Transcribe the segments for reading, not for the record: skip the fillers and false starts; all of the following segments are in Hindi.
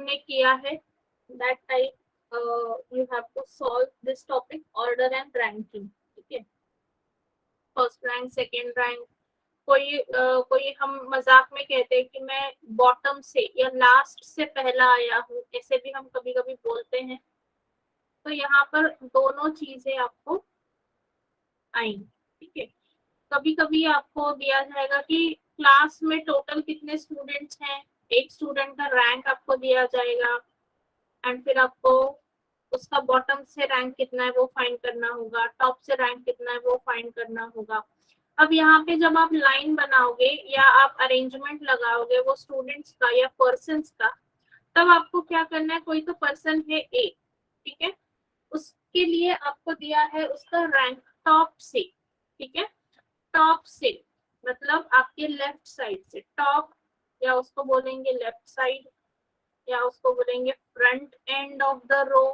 हमने किया है, that type you have to solve this topic, order and ranking. ठीक है, फर्स्ट रैंक, सेकेंड रैंक, कोई हम मजाक में कहते हैं कि मैं बॉटम से या लास्ट से पहला आया हूँ, ऐसे भी हम कभी कभी बोलते हैं। तो यहाँ पर दोनों चीजें आपको आएंगी। ठीक है, कभी कभी आपको दिया जाएगा कि क्लास में टोटल कितने स्टूडेंट्स हैं, एक स्टूडेंट का रैंक आपको दिया जाएगा, एंड फिर आपको उसका बॉटम से रैंक कितना है वो फाइंड करना होगा, टॉप से रैंक कितना है वो फाइंड करना होगा। अब यहाँ पे जब आप लाइन बनाओगे या आप अरेंजमेंट लगाओगे वो स्टूडेंट्स का या पर्सन्स का, तब आपको क्या करना है, कोई तो पर्सन है ए, ठीक है, उसके लिए आपको दिया है उसका रैंक टॉप से। ठीक है, टॉप से मतलब आपके लेफ्ट साइड से टॉप, या उसको बोलेंगे लेफ्ट साइड, या उसको बोलेंगे front end of the row,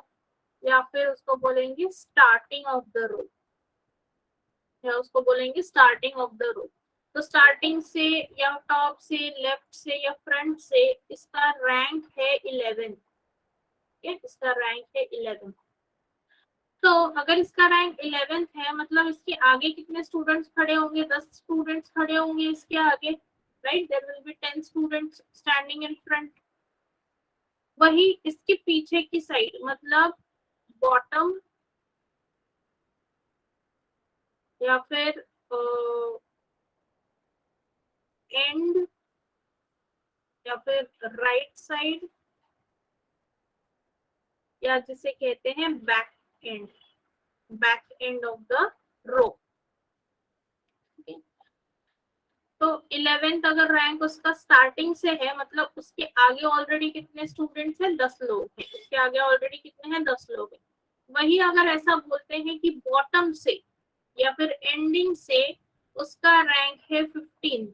या फिर उसको बोलेंगे स्टार्टिंग ऑफ द रो, या उसको बोलेंगे स्टार्टिंग ऑफ द रो। तो स्टार्टिंग से या टॉप से, लेफ्ट से या फ्रंट से, इसका रैंक है 11। इसका रैंक है 11। तो अगर इसका रैंक 11 है, मतलब इसके आगे कितने स्टूडेंट्स खड़े होंगे, 10 स्टूडेंट्स खड़े होंगे इसके आगे, right, there will be 10 students standing in front. वही इसके पीछे की साइड, मतलब बॉटम या फिर एंड या फिर राइट साइड, या जिसे कहते हैं back end, back end of the row. तो 11th अगर रैंक उसका स्टार्टिंग से है, मतलब उसके आगे ऑलरेडी कितने स्टूडेंट्स हैं, 10 लोग हैं, उसके आगे ऑलरेडी कितने हैं, 10 लोग हैं। वही अगर ऐसा बोलते हैं कि बॉटम से या फिर एंडिंग से उसका रैंक है 15,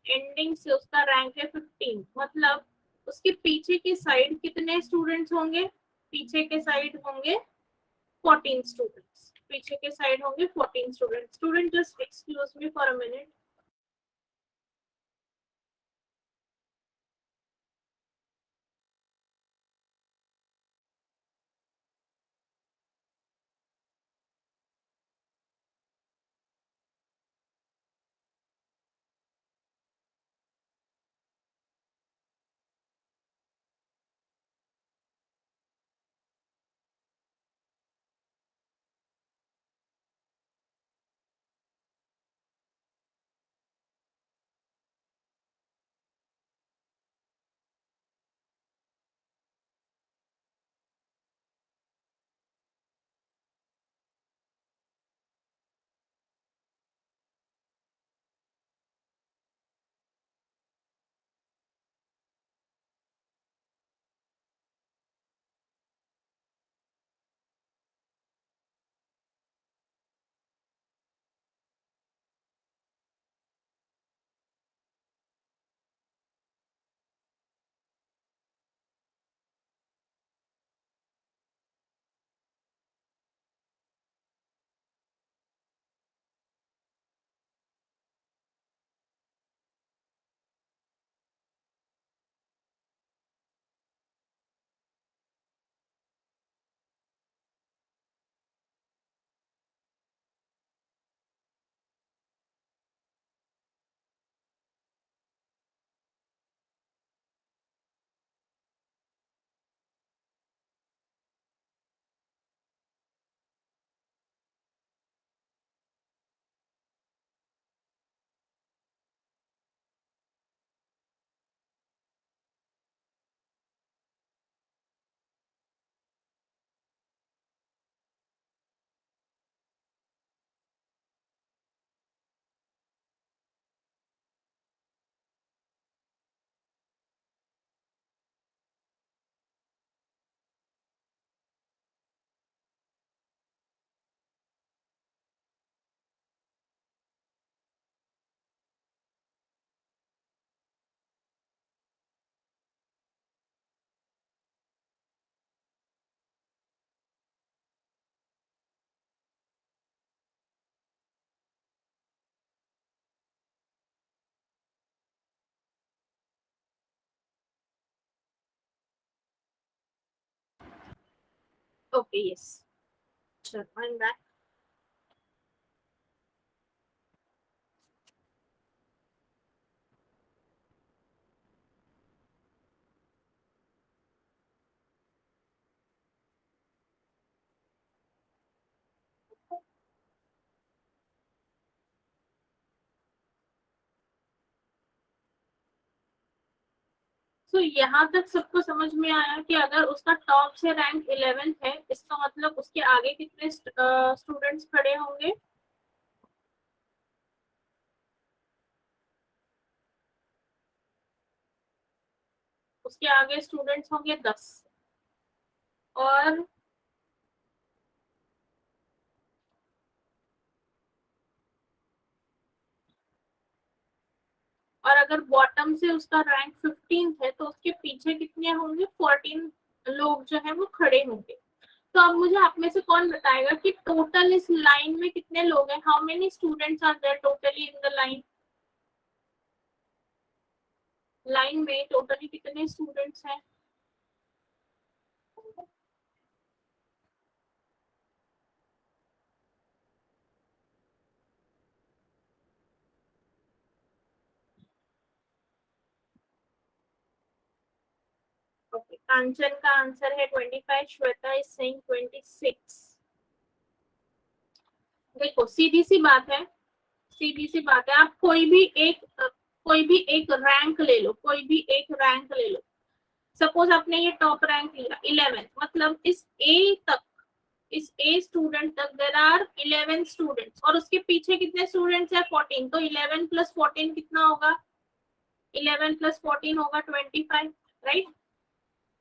एंडिंग से उसका रैंक है 15, मतलब उसके पीछे की साइड कितने स्टूडेंट्स होंगे, पीछे के साइड होंगे 14 स्टूडेंट्स, पीछे के साइड होंगे 14 students. Student just excuse me for a minute. Okay yes, चलो आई एम बैक। तो यहाँ तक सबको समझ में आया कि अगर उसका टॉप से रैंक 11th है, इसका मतलब उसके आगे कितने स्टूडेंट्स खड़े होंगे? उसके आगे स्टूडेंट्स होंगे 10। और और अगर बॉटम से उसका रैंक 15th है तो उसके पीछे कितने होंगे? 14 लोग जो है वो खड़े होंगे। तो अब मुझे आप में से कौन बताएगा कि टोटल इस लाइन में कितने लोग हैं? How many students are there totally in the line? Line में टोटली कितने स्टूडेंट्स हैं? ओके, कांचन का आंसर है 25, श्वेता इज सेइंग 26। देखो सीधी सी बात है, सीधी सी बात है, आप कोई भी एक रैंक ले लो, कोई भी एक रैंक ले लो। सपोज आपने ये टॉप रैंक लिया 11th, मतलब इस ए स्टूडेंट तक देर आर 11 स्टूडेंट्स, और उसके पीछे कितने स्टूडेंट्स है? 14। तो 11 प्लस 14 कितना होगा? 11 प्लस 14 होगा 25, राइट?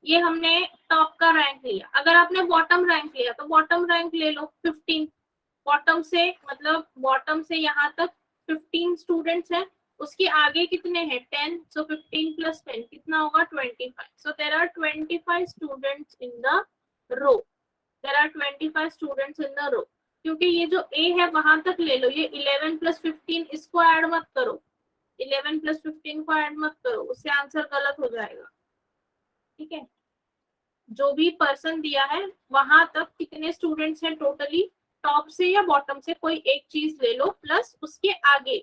ये हमने टॉप का रैंक लिया। अगर आपने बॉटम रैंक लिया तो बॉटम रैंक ले लो 15। बॉटम से मतलब बॉटम से यहाँ तक 15 स्टूडेंट्स हैं, उसके आगे कितने हैं? 10। सो 15 प्लस 10 कितना होगा? 25। So there are 25 students in the row. There are 25 students in the row. क्योंकि ये जो ए है वहां तक ले लो, ये 11 प्लस 15 इसको ऐड मत करो, 11 प्लस 15 को ऐड मत करो, उससे आंसर गलत हो जाएगा। ठीक है, जो भी पर्सन दिया है वहां तक कितने स्टूडेंट्स हैं टोटली, टॉप से या बॉटम से कोई एक चीज ले लो, प्लस उसके आगे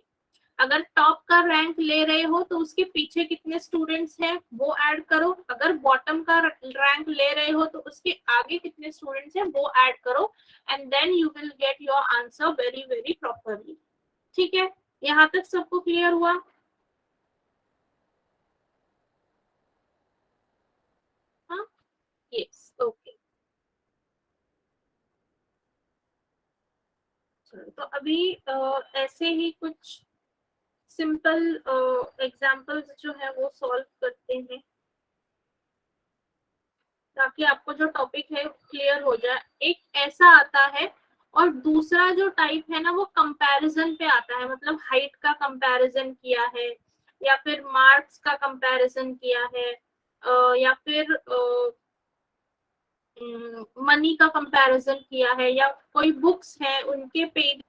अगर टॉप का रैंक ले रहे हो तो उसके पीछे कितने स्टूडेंट्स हैं वो ऐड करो, अगर बॉटम का रैंक ले रहे हो तो उसके आगे कितने स्टूडेंट्स हैं वो ऐड करो, and then you will get your answer very very properly. ठीक है, यहाँ तक सबको क्लियर हुआ? हाँ, यस, ओके। तो अभी ऐसे ही कुछ सिंपल एग्जाम्पल्स जो है वो सॉल्व करते हैं, ताकि आपको जो टॉपिक है क्लियर हो जाए। एक ऐसा आता है, और दूसरा जो टाइप है ना वो कंपैरिजन पे आता है, मतलब हाइट का कंपैरिजन किया है, या फिर मार्क्स का कंपैरिजन किया है, या फिर मनी का कंपैरिजन किया है, या कोई बुक्स है उनके पेज।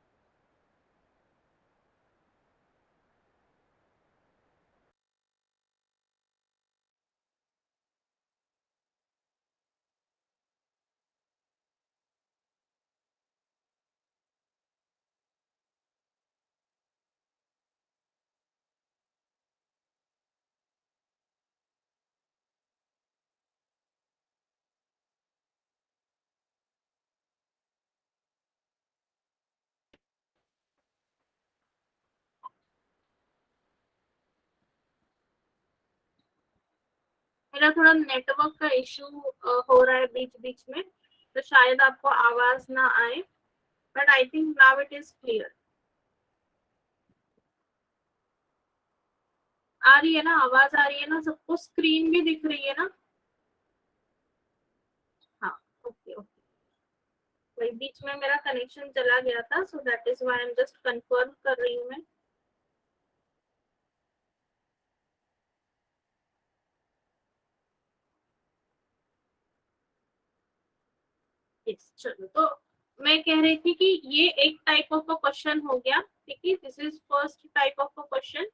मेरा थोड़ा नेटवर्क का इशू हो रहा है बीच बीच में, तो शायद आपको आवाज ना आए, but I think now it is clear. आ रही है ना आवाज? आ रही है ना सबको? स्क्रीन भी दिख रही है ना? हाँ, ओके ओके। वही बीच में मेरा कनेक्शन चला गया था, सो that is why I am just confirm कर रही हूँ मैं। यस, चलो। तो मैं कह रही थी कि ये एक टाइप ऑफ अ क्वेश्चन हो गया, ठीक है, this is first type of a question.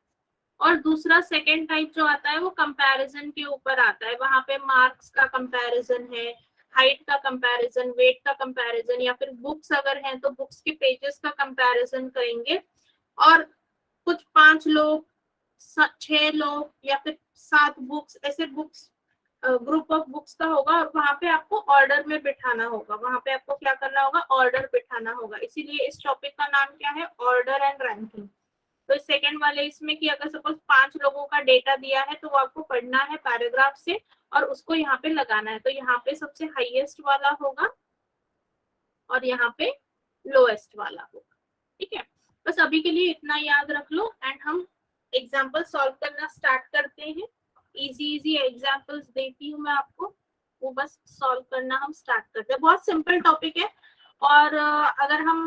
और दूसरा सेकेंड टाइप जो आता है वो कंपैरिजन के ऊपर आता है, वहां पे मार्क्स का कंपैरिजन है, हाइट का कंपैरिजन, वेट का कंपैरिजन, या फिर बुक्स अगर हैं तो बुक्स के पेजेस का कंपैरिजन करेंगे। और कुछ 5 लोग, 6 लोग या फिर 7 बुक्स, ऐसे बुक्स ग्रुप ऑफ बुक्स का होगा, और वहां पे आपको ऑर्डर में बिठाना होगा। वहां पे आपको क्या करना होगा, ऑर्डर बिठाना होगा। इसीलिए इस टॉपिक का नाम क्या है, ऑर्डर एंड रैंकिंग। तो सेकंड वाले इसमें कि अगर सपोज 5 लोगों का डेटा दिया है तो वो आपको पढ़ना है पैराग्राफ से और उसको यहाँ पे लगाना है। तो यहाँ पे सबसे हाईएस्ट वाला होगा और यहाँ पे लोएस्ट वाला होगा। ठीक है, बस अभी के लिए इतना याद रख लो एंड हम एग्जाम्पल सॉल्व करना स्टार्ट करते हैं। इजी इजी एग्जाम्पल्स देती हूँ मैं आपको, वो बस सॉल्व करना हम स्टार्ट करते हैं। बहुत सिंपल टॉपिक है। और अगर हम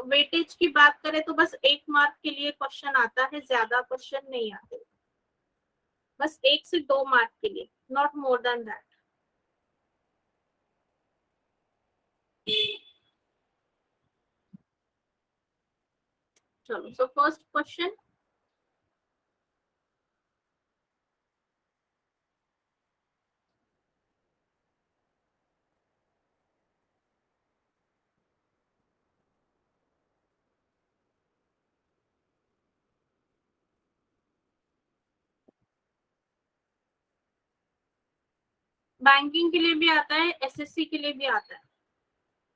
वेटेज की बात करें तो बस 1 मार्क के लिए क्वेश्चन आता है, ज्यादा क्वेश्चन नहीं आते। बस 1 से 2 मार्क के लिए, नॉट मोर देन दैट। चलो, सो फर्स्ट क्वेश्चन, बैंकिंग के लिए भी आता है, एसएससी के लिए भी आता है।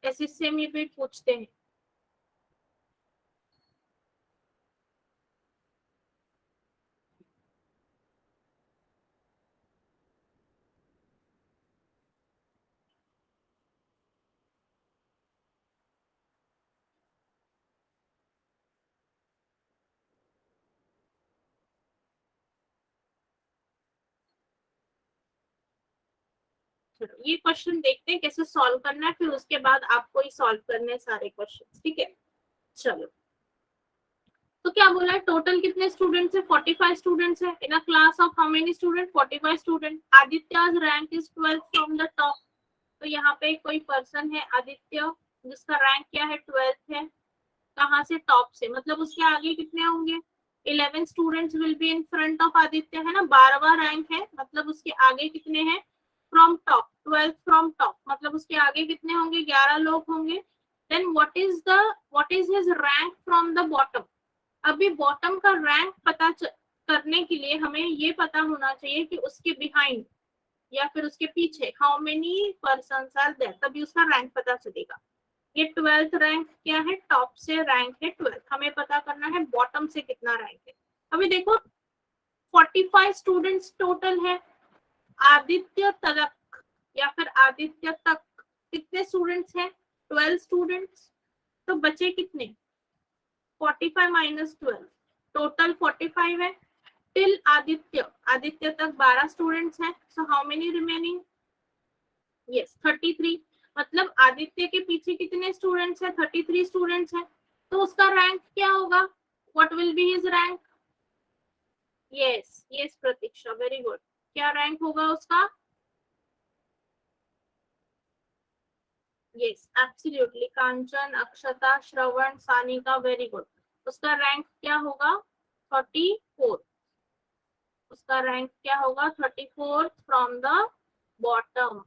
एसएससी में भी पूछते हैं। चलो ये क्वेश्चन देखते हैं कैसे सॉल्व करना है, फिर उसके बाद आपको ही सॉल्व करने हैं सारे क्वेश्चन। ठीक है, चलो। तो क्या बोला है, टोटल कितने स्टूडेंट्स है, 45 स्टूडेंट्स है in a class of how many student, 45 student. Aditya rank is 12 from the top. तो यहाँ पे कोई पर्सन है आदित्य जिसका रैंक क्या है, 12th है। कहाँ से, टॉप से, मतलब उसके आगे कितने होंगे, 11 students will be in front of Aditya, है ना। 12वां रैंक है, मतलब उसके आगे कितने हैं, फ्रॉम टॉप, 12 फ्रॉम टॉप, मतलब उसके आगे कितने होंगे, 11 लोग होंगे। Then what is his rank from the bottom. अभी बॉटम का रैंक करने के लिए हमें ये पता होना चाहिए कि उसके बिहाइंड या फिर उसके पीछे how many person are there, तभी उसका रैंक पता चलेगा। ये 12th रैंक क्या है, टॉप से रैंक है 12th, हमें पता करना है बॉटम से कितना रैंक है। अभी देखो 45 स्टूडेंट्स टोटल है। आदित्य तक या फिर आदित्य तक कितने स्टूडेंट्स हैं, 12 स्टूडेंट्स। तो बचे कितने, 45 माइनस 12, टोटल 45 है। टिल आदित्य, आदित्य तक 12 स्टूडेंट्स हैं। So how many remaining, yes 33। मतलब आदित्य के पीछे कितने स्टूडेंट्स हैं, 33 स्टूडेंट्स हैं। तो उसका रैंक क्या होगा, what will be his rank. Yes yes Pratiksha, very good. क्या रैंक होगा उसका, यस एब्सोल्युटली। कांचन, अक्षता, श्रवण, सानिका, वेरी गुड। उसका रैंक क्या होगा, 34। उसका रैंक क्या होगा, 34 फ्रॉम द बॉटम।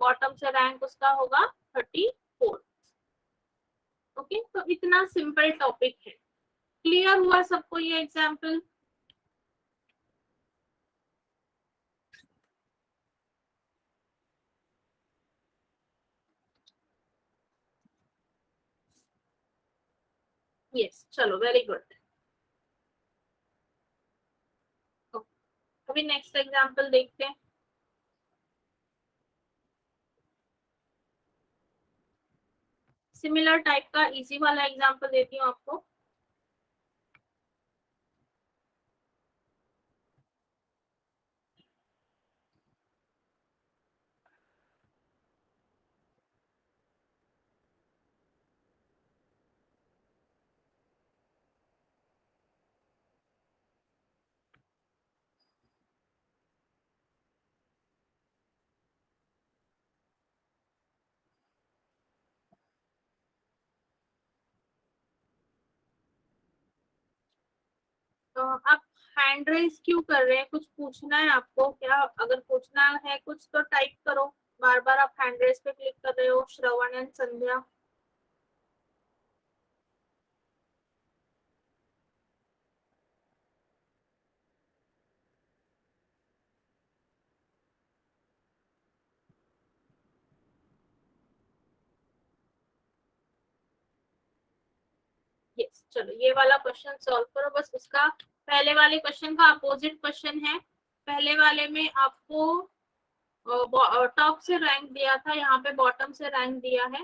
बॉटम से रैंक उसका होगा 34। ओके, तो इतना सिंपल टॉपिक है। क्लियर हुआ सबको ये एग्जाम्पल। यस, चलो वेरी गुड। अभी नेक्स्ट एग्जाम्पल देखते हैं। सिमिलर टाइप का इजी वाला एग्जाम्पल देती हूँ आपको। तो आप हैंड रेज क्यों कर रहे हैं, कुछ पूछना है आपको क्या, अगर पूछना है कुछ तो टाइप करो, बार बार आप हैंड रेस पे क्लिक कर रहे हो, श्रवण एंड संध्या। यस, चलो ये वाला क्वेश्चन सॉल्व करो। बस उसका पहले वाले क्वेश्चन का अपोजिट क्वेश्चन है। पहले वाले में आपको टॉप से रैंक दिया था, यहाँ पे बॉटम से रैंक दिया है।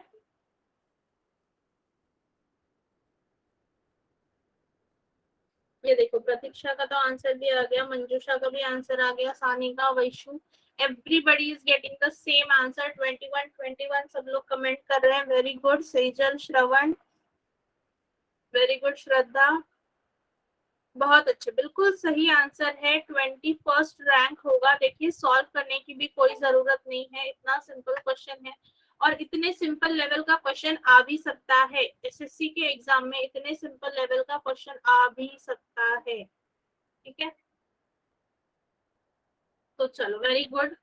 ये देखो, प्रतीक्षा का तो आंसर भी आ गया, मंजूषा का भी आंसर आ गया, Sanika, Vaishu, everybody is getting the same answer. 21 सब लोग कमेंट कर रहे हैं। वेरी गुड सेजल, श्रवण, वेरी गुड श्रद्धा, बहुत अच्छे, बिल्कुल सही आंसर है। 21st रैंक होगा। देखिए, सॉल्व करने की भी कोई जरूरत नहीं है, इतना सिंपल क्वेश्चन है। और इतने सिंपल लेवल का क्वेश्चन आ भी सकता है एसएससी के एग्जाम में, इतने सिंपल लेवल का क्वेश्चन आ भी सकता है। ठीक है, तो चलो, वेरी गुड।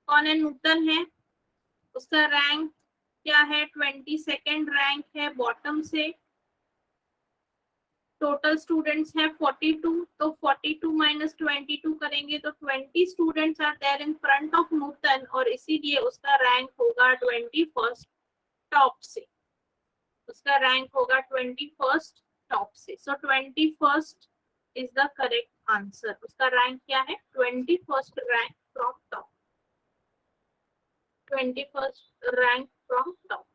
कौन है? नूतन है, उसका रैंक क्या है? 22nd रैंक है बॉटम से। टोटल स्टूडेंट्स हैं 42, तो 42 माइनस 22 करेंगे तो 20 students are there in front of Nutan, और इसीलिए उसका रैंक होगा 21st टॉप से। उसका रैंक होगा 21st टॉप से। सो 21st is the correct answer. उसका रैंक क्या है? 21st rank from top. 21st rank from top.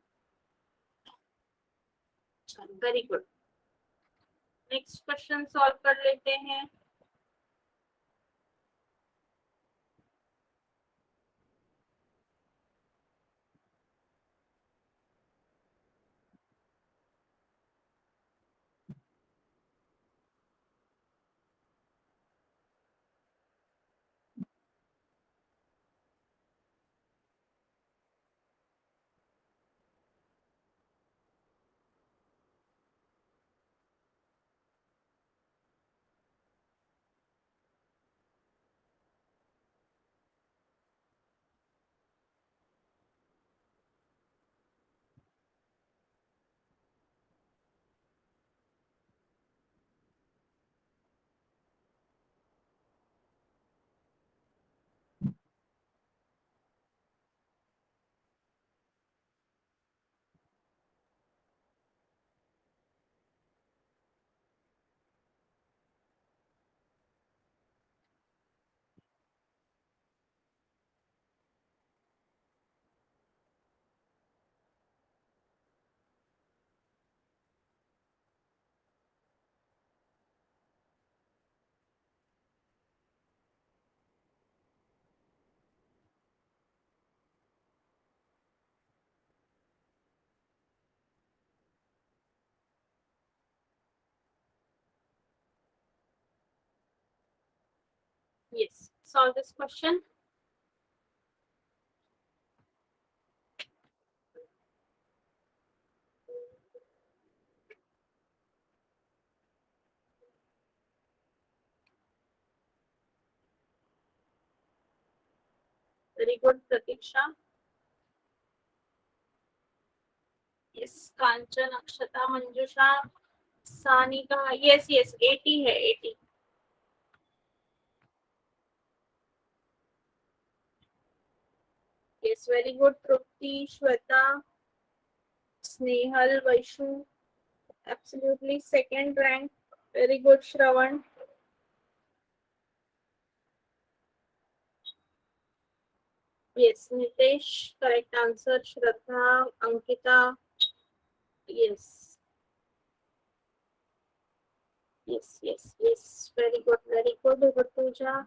Very good. Next question solve कर लेते हैं। Yes, solve this question. Very good, Pratiksha. Yes, Kanchan, Akshata, Manjusha, Sanika, yes yes 80 है, 80। Yes, very good, Trupti, Shweta, Snehal, Vaishu, absolutely second rank. Very good, Shravan. Yes, Nitesh, correct answer. Shraddha, Ankita, yes, yes, yes, yes. Very good, very good, Pooja.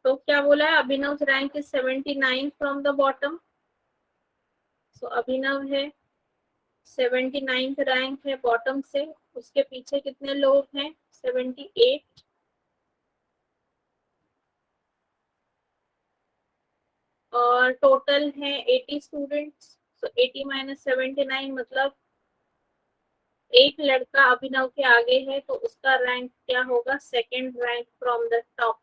तो क्या बोला है, Abhinav rank is 79 from the bottom. So Abhinav है 79th रैंक है बॉटम से। उसके पीछे कितने लोग हैं, 78। और टोटल है 80 स्टूडेंट्स। सो 80 माइनस 79 मतलब एक लड़का अभिनव के आगे है, तो उसका रैंक क्या होगा, second rank from the top.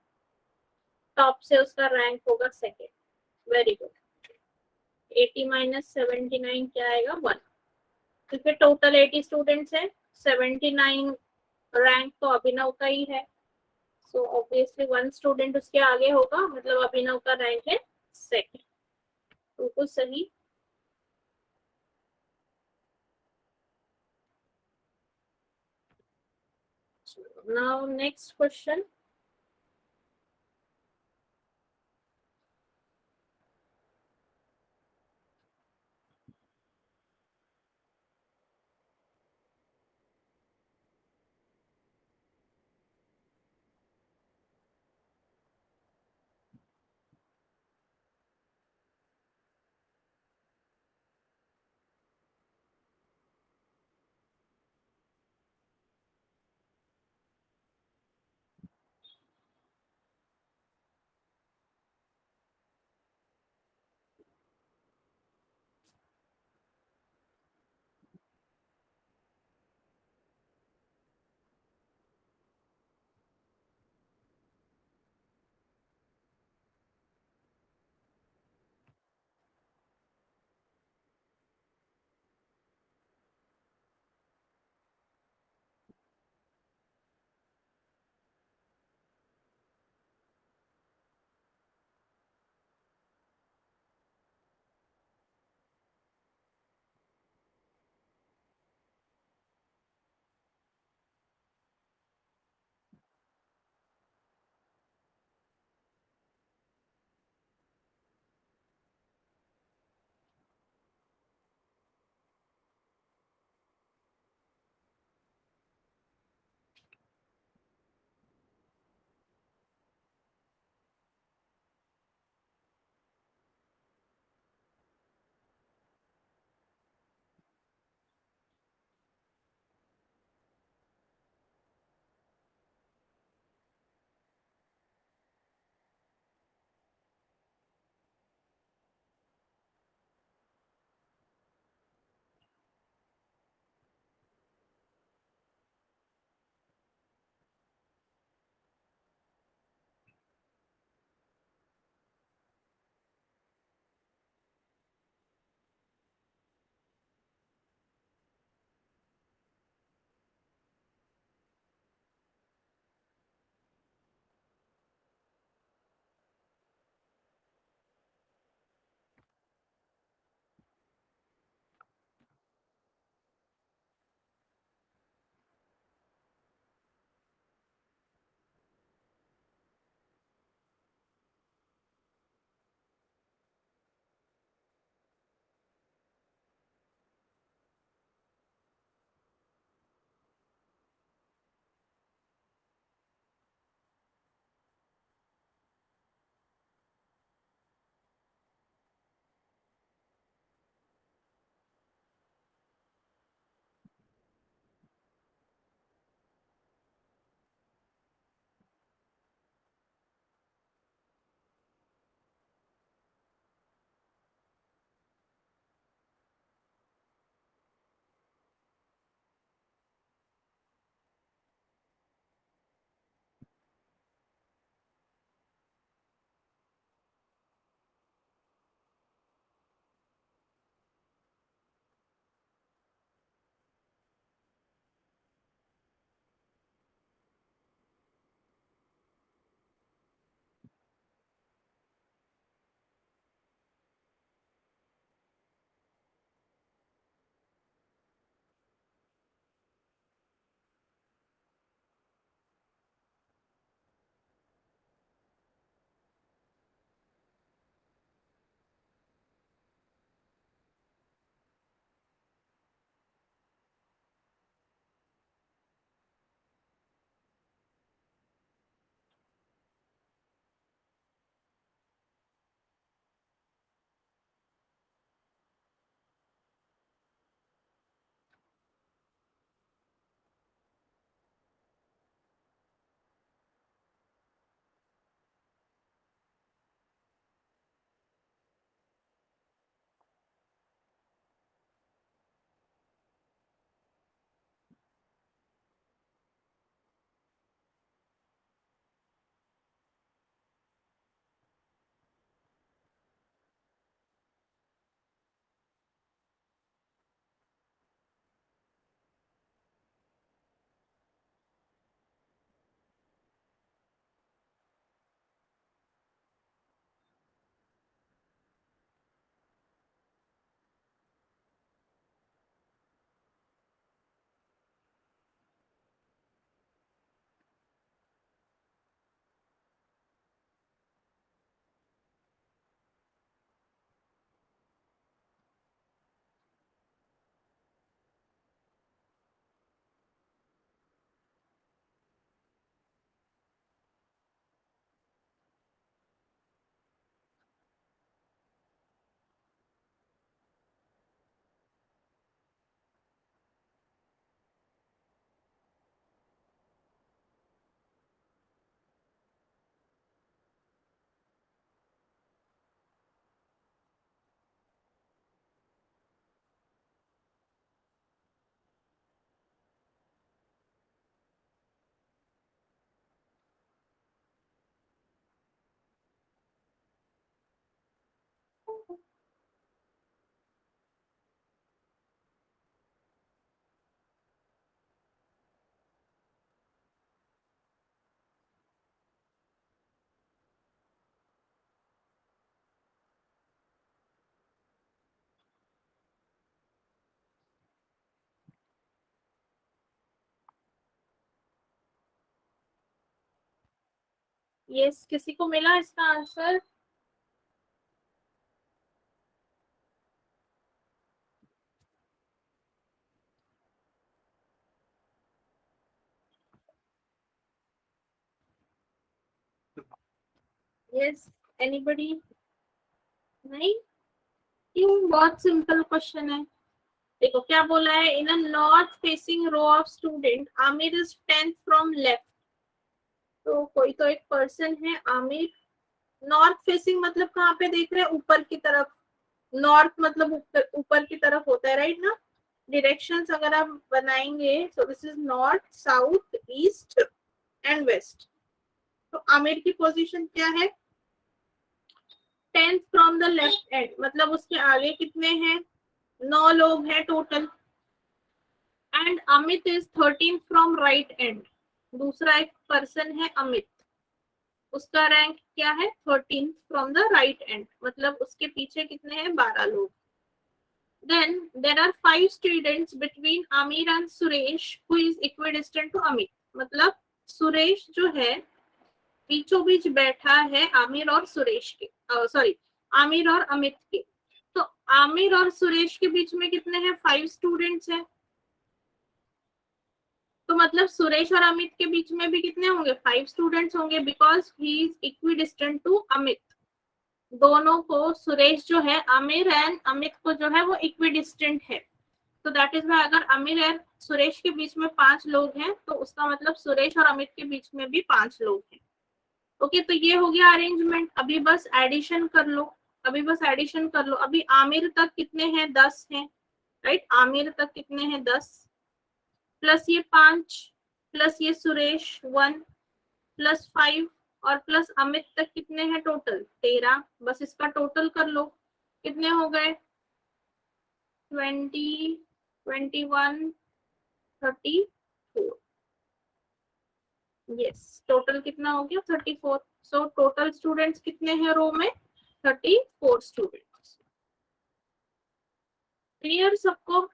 Top से उसका रैंक होगा सेकंड। Very good. 80 माइनस 79 क्या आएगा, 1। क्योंकि टोटल 80 स्टूडेंट्स है, 79 रैंक तो अभिनव का ही है। सो ऑब्वियसली 1 स्टूडेंट उसके आगे होगा, मतलब अभिनव का रैंक है सेकंड। बिल्कुल सही। Now next question. यस, किसी को मिला इसका आंसर? Yes, anybody? नहीं? क्यों? बहुत सिंपल क्वेश्चन है। देखो क्या बोला है, in a north facing row of student Aamir is 10th from left. तो कोई तो एक पर्सन है आमिर। नॉर्थ फेसिंग मतलब कहाँ पे देख रहे हैं? ऊपर की तरफ। नॉर्थ मतलब ऊपर ऊपर की तरफ होता है, राइट ना? डायरेक्शंस अगर आप बनाएंगे, so this is north, south, east and west. तो आमिर की पोजीशन क्या है? 10th from the left and, मतलब उसके आगे कितने हैं? 9 लोग हैं total. And Amit is 13th from right and. दूसरा एक पर्सन है अमित, उसका रैंक क्या है? 13th from the right and, मतलब उसके पीछे कितने हैं? 12 लोग। Then there are 5 students between Amir and Suresh who is equidistant to Amit। मतलब सुरेश जो है बीचों बीच बैठा है आमिर और सुरेश के, सॉरी, आमिर और अमित के। तो आमिर और सुरेश के बीच में कितने हैं? 5 स्टूडेंट्स हैं। तो मतलब सुरेश और अमित के बीच में भी कितने होंगे? 5 स्टूडेंट्स होंगे, because he is equidistant to Amit. दोनों को, सुरेश जो है आमिर एंड अमित को जो है वो इक्विडिस्टेंट है। तो दैट इज वाई अगर आमिर और सुरेश के बीच में 5 लोग हैं, तो उसका मतलब सुरेश और अमित के बीच में भी 5 लोग हैं। ओके, तो ये हो गया अरेंजमेंट। अभी बस एडिशन कर लो। अभी बस एडिशन कर लो। अभी आमिर तक कितने हैं? 10 हैं, राइट? आमिर तक कितने हैं? 10, प्लस ये 5, प्लस ये सुरेश 1, प्लस 5, और प्लस अमित तक कितने हैं टोटल? 13। बस इसका टोटल कर लो, कितने हो गए? 20, 21, 34। यस, टोटल कितना हो गया? 34। सो टोटल स्टूडेंट्स कितने हैं रो में? 34 स्टूडेंट्स। क्लियर सबको?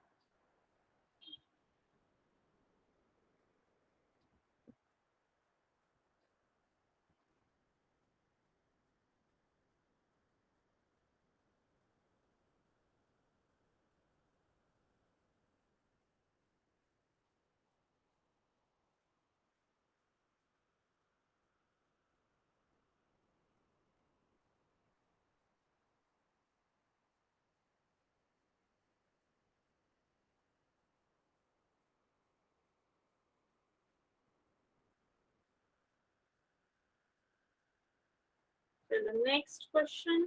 चलो नेक्स्ट क्वेश्चन।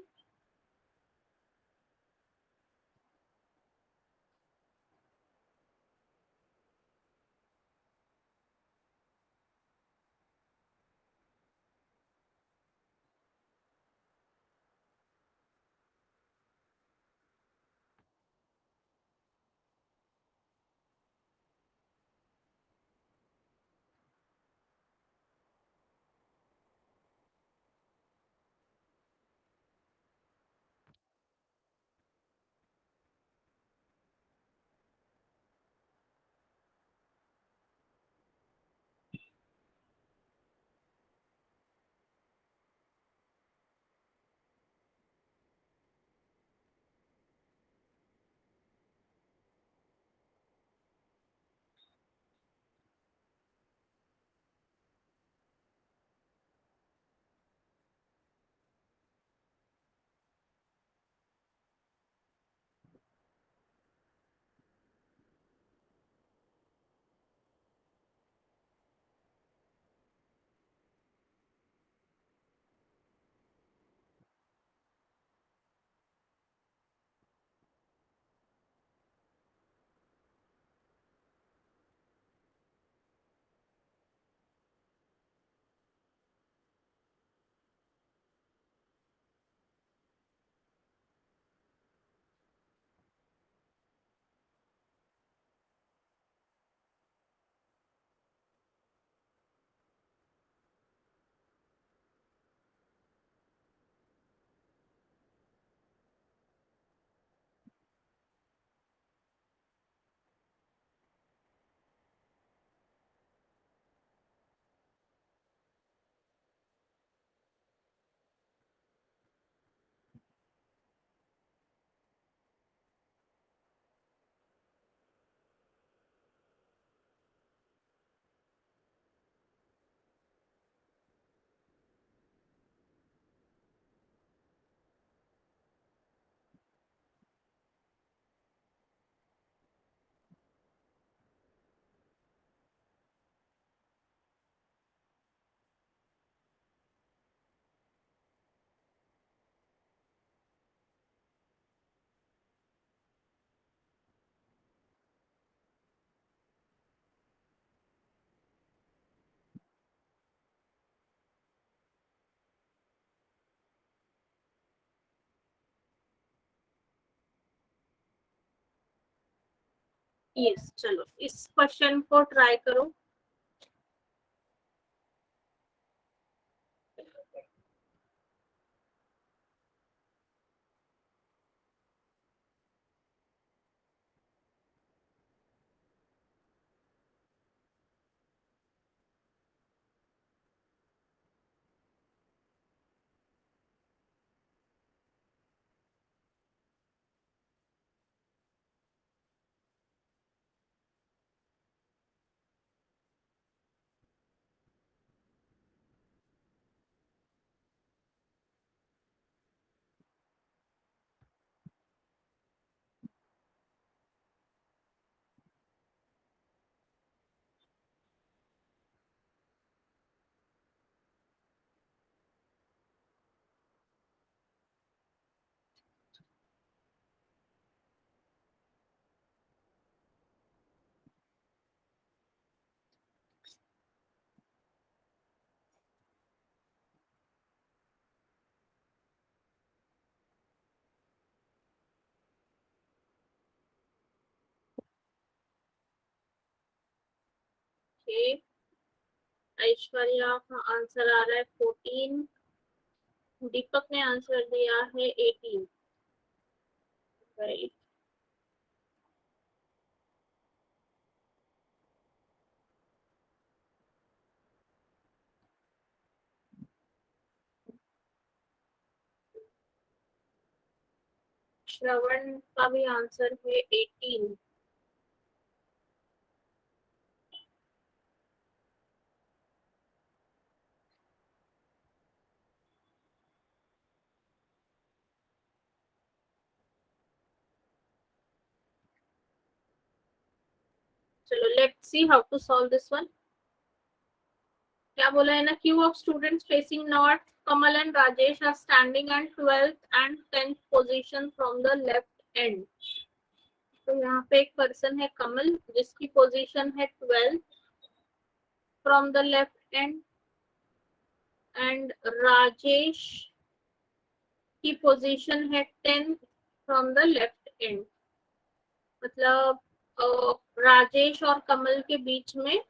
यस, चलो इस क्वेश्चन को ट्राई करो। ओके, ऐश्वर्या का आंसर आ रहा है 14, दीपक ने आंसर दिया है 18, राइट। श्रवण का भी आंसर है 18। चलो let's see how to solve this one. क्या बोला है ना, queue of students facing north, Kamal and Rajesh are standing at 12th and 10th position from the left end. तो यहाँ पे एक पर्सन है कमल जिसकी पोजीशन है 12th from the left and, and Rajesh की पोजीशन है 10th from the left and. मतलब राजेश और कमल के बीच में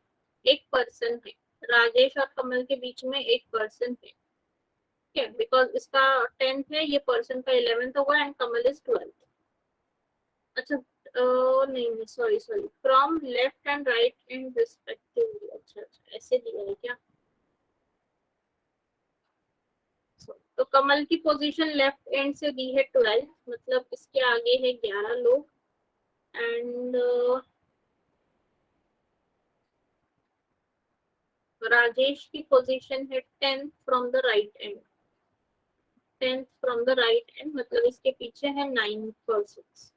एक पर्सन है, राजेश और कमल के बीच में एक पर्सन है, ठीक है, बिकॉज इसका 10th है, ये पर्सन का 11th होगा एंड कमल इज 12th। अच्छा, नहीं नहीं, sorry sorry, from left and right and respectively. अच्छा अच्छा, ऐसे दिया है क्या? तो कमल की पोजीशन लेफ्ट एंड से दी है 12, मतलब इसके आगे है 11 लोग, एंड राजेश की पोजीशन है 10th from the right and, 10th from the right and, मतलब इसके पीछे है 9 persons.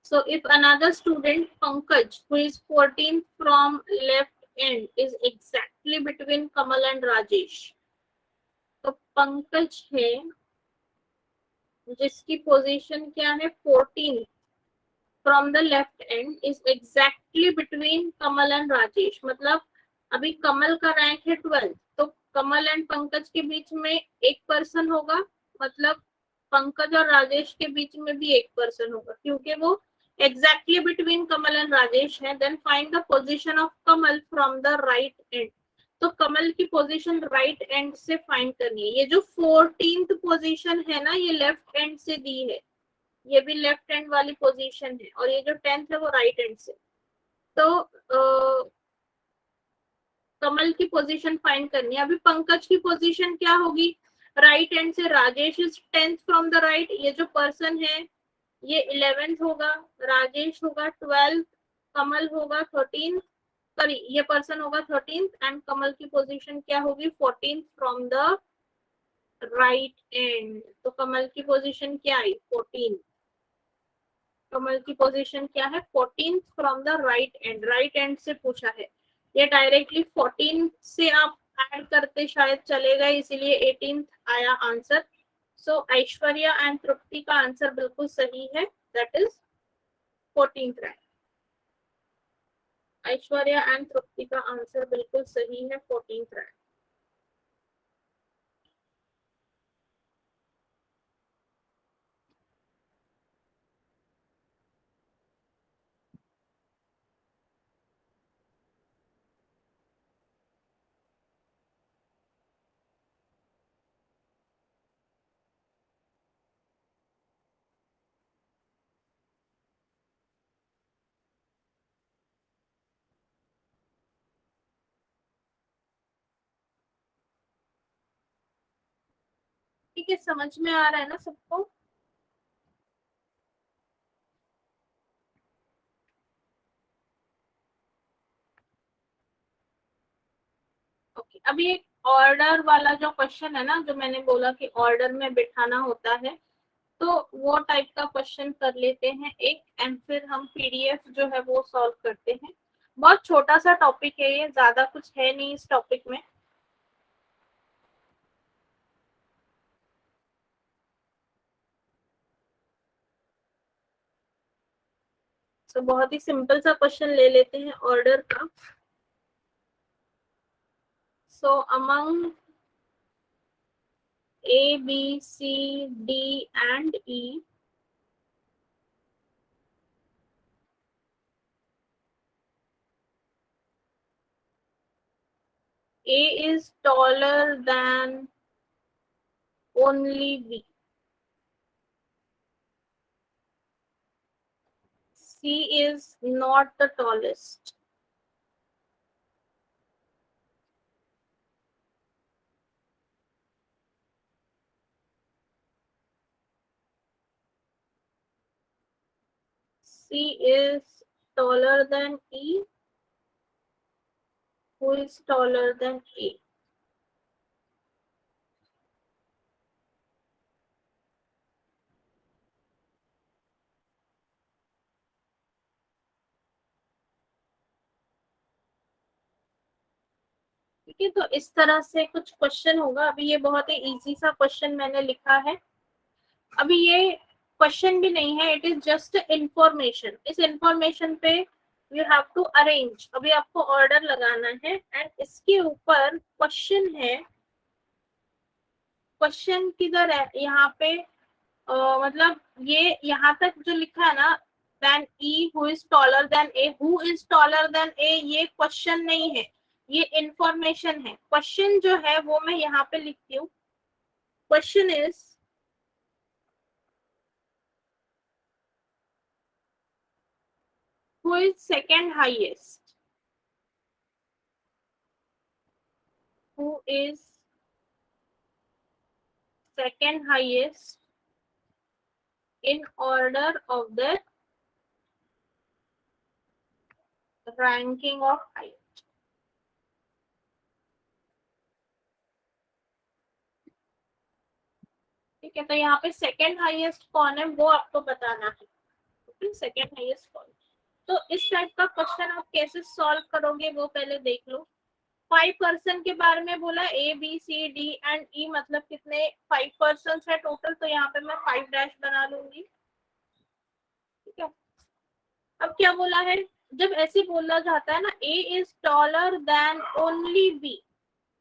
So if another student, Pankaj, who is 14th from left end, is exactly between Kamal and Rajesh, तो पंकज है जिसकी पोजीशन क्या है 14 from the left end, is exactly between Kamal and Rajesh. मतलब अभी कमल का रैंक है 12, तो कमल एंड पंकज के बीच में एक पर्सन होगा, मतलब पंकज और राजेश के बीच में भी एक पर्सन होगा, क्योंकि वो exactly between Kamal and Rajesh है। Then find the position of Kamal from the right end. तो कमल की पोजीशन राइट एंड से फाइंड करनी है। ये जो 14th पोजीशन है ना, ये लेफ्ट एंड से दी है, ये भी लेफ्ट हैंड वाली पोजीशन है, और ये जो 10th है वो राइट हैंड से। तो कमल की पोजीशन फाइंड करनी है। अभी पंकज की पोजीशन क्या होगी, राइट हैंड से Rajesh is 10th from the right, ये जो पर्सन है ये 11th होगा, राजेश होगा 12th, कमल होगा 13th, सॉरी ये पर्सन होगा 13th, एंड कमल की पोजीशन क्या होगी 14th from the right end. तो कमल की पोजीशन क्या आई 14, कमल की पोजीशन क्या है 14th from the right and, right end से पूछा है। ये डायरेक्टली 14 से आप ऐड करते शायद चलेगा, इसीलिए 18th आया answer. So Aishwarya and Tripti का आंसर बिल्कुल सही है, that is 14th rank. Aishwarya and Tripti का आंसर बिल्कुल सही है, 14th रैंक। ठीक है, समझ में आ रहा है ना सबको? ओके, अभी एक ऑर्डर वाला जो क्वेश्चन है ना, जो मैंने बोला कि ऑर्डर में बिठाना होता है, तो वो टाइप का क्वेश्चन कर लेते हैं एक, एंड फिर हम पीडीएफ जो है वो सॉल्व करते हैं। बहुत छोटा सा टॉपिक है ये, ज्यादा कुछ है नहीं इस टॉपिक में। तो बहुत ही सिंपल सा क्वेश्चन ले लेते हैं ऑर्डर का। So among A B C D and E, A is taller than only B. C is not the tallest. C is taller than E. Who is taller than A? ठीक है, तो इस तरह से कुछ क्वेश्चन होगा। अभी ये बहुत ही इजी सा क्वेश्चन मैंने लिखा है। अभी ये क्वेश्चन भी नहीं है, इट इज जस्ट इंफॉर्मेशन। इस इंफॉर्मेशन पे यू हैव टू अरेंज। अभी आपको ऑर्डर लगाना है एंड इसके ऊपर क्वेश्चन है। क्वेश्चन किधर है यहाँ पे? मतलब ये यहाँ तक जो लिखा है ना, then E who is taller than A, who is taller than A, ये क्वेश्चन नहीं है, ये इंफॉर्मेशन है। क्वेश्चन जो है वो मैं यहाँ पे लिखती हूँ। Question is who is second highest, who is second highest in order of the ranking of height। ठीक है, तो यहाँ पे सेकेंड हाईएस्ट कौन है वो आपको बताना है। सेकेंड हाईएस्ट कौन? तो इस टाइप का क्वेश्चन आप कैसे सॉल्व करोगे वो पहले देख लो। 5% के बारे में बोला, A B C D and E, मतलब कितने 5% है टोटल, तो यहाँ पे मैं 5 डैश बना लूंगी। ठीक है, अब क्या बोला है? जब ऐसे बोला जाता है ना, A is taller than only B,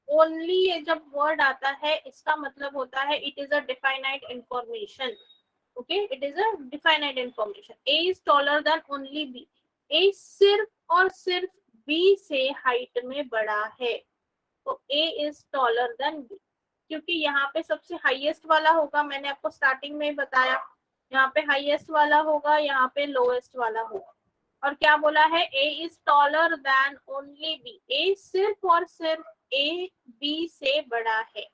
only ये जब वर्ड आता है इसका मतलब होता है it is a definite information. Okay, it is a definite information. A is taller than only B, A सिर्फ और सिर्फ बी से हाइट में बड़ा है, तो ए इज टॉलर देन बी। क्योंकि यहाँ पे सबसे हाईएस्ट वाला होगा, मैंने आपको स्टार्टिंग में ही बताया, यहाँ पे हाईएस्ट वाला होगा, यहाँ पे लोएस्ट वाला होगा। और क्या बोला है? A is taller than only B, A सिर्फ और सिर्फ ए बी से बड़ा है।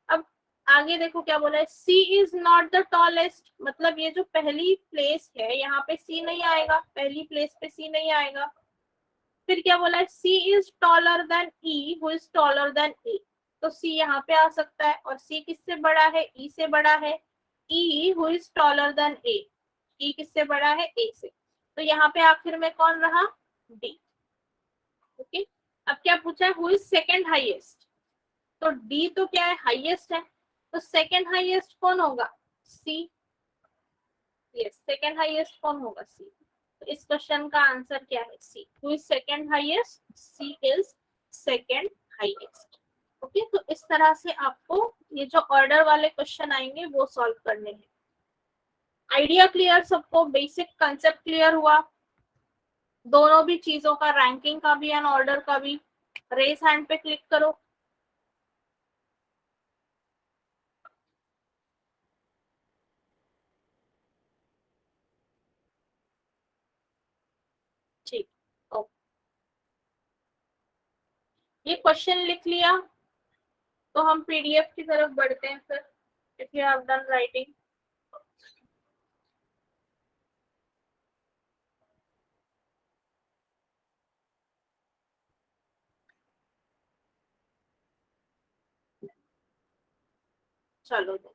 अब आगे देखो क्या बोला है, C is not the tallest, मतलब ये जो पहली प्लेस है यहाँ पे सी नहीं आएगा, पहली प्लेस पे सी नहीं आएगा। फिर क्या बोला है? C is taller than E who is taller than A, तो सी यहाँ पे आ सकता है। और सी किससे बड़ा है? ई से बड़ा है। E who is taller than A, E किससे बड़ा है? ए से। तो यहाँ पे आखिर में कौन रहा? डी। ओके, अब क्या पूछा है? हु इज सेकेंड हाईएस्ट, तो डी तो क्या है? हाईएस्ट है, तो सेकेंड हाईएस्ट कौन होगा? सी। यस, सेकेंड हाईएस्ट कौन होगा? सी। तो इस क्वेश्चन का आंसर क्या है? C. Who is second highest? C is second highest. Okay, तो इस तरह से आपको ये जो ऑर्डर वाले क्वेश्चन आएंगे वो सॉल्व करने हैं। आइडिया क्लियर सबको? बेसिक कंसेप्ट क्लियर हुआ दोनों भी चीजों का, रैंकिंग का भी एंड ऑर्डर का भी? रेस हैंड पे क्लिक करो। ठीक, ओके, ये क्वेश्चन लिख लिया, तो हम पीडीएफ की तरफ बढ़ते हैं फिर। if you have done writing. चलो तो